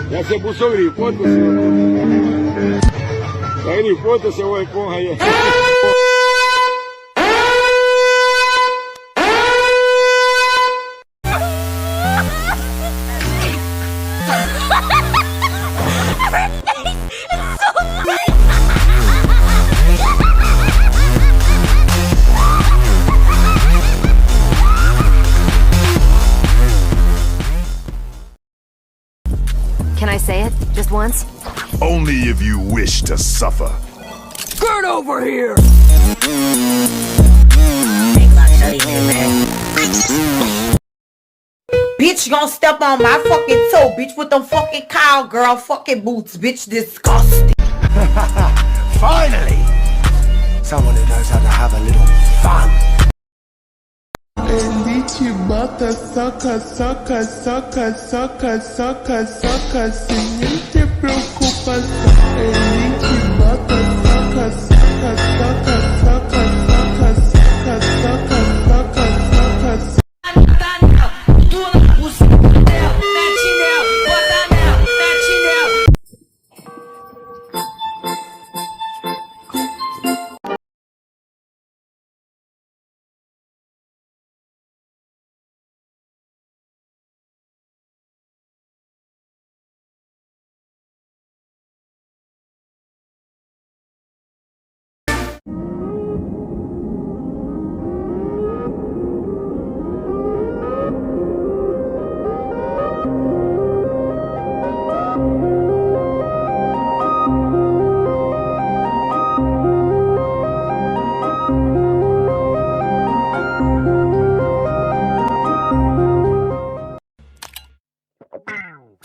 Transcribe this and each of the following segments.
Já se puso grifoto, está grifoto ese huevón ahí. Can I say it? Just once? Only if you wish to suffer. Get over here! Bitch, gon' step on my fucking toe, bitch, with them fucking cowgirl fucking boots, bitch, disgusting. Finally! Someone who knows how to have a little fun. Elite bota, soca, soca, soca, soca, soca, soca, seguinte preocupação. Elite bota, soca, soca, soca, soca, soca, soca, soca, soca, soca, soca.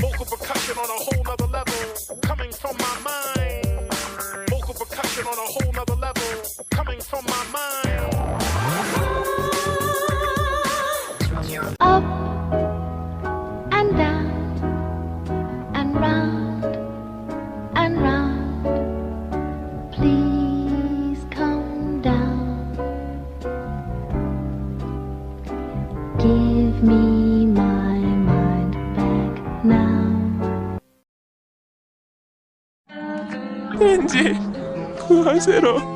Vocal percussion on a whole nother level, coming from my mind. Vocal percussion on a whole nother level, coming from my mind. Up and down and round and round. Please come down. Give me my mind back now. 왠지 구하세요.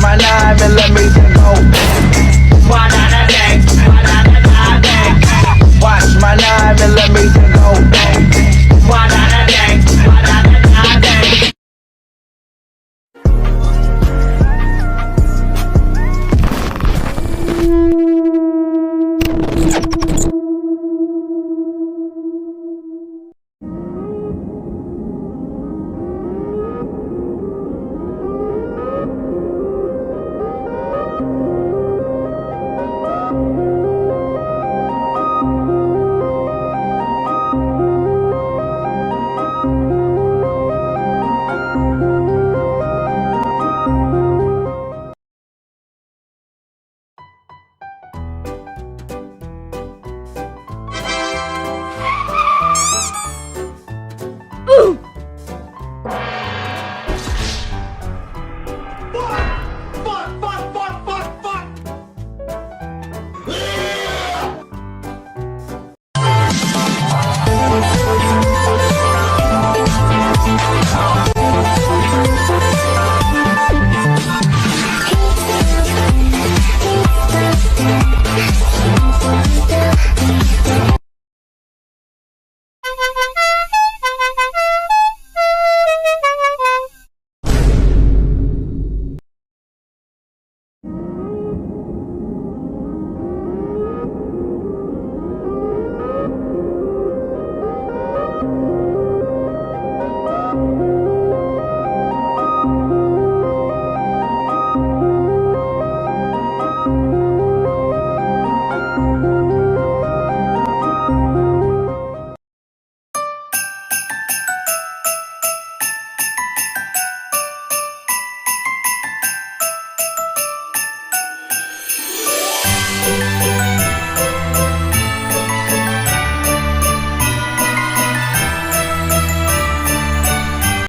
my 9mm go. Watch my 9mm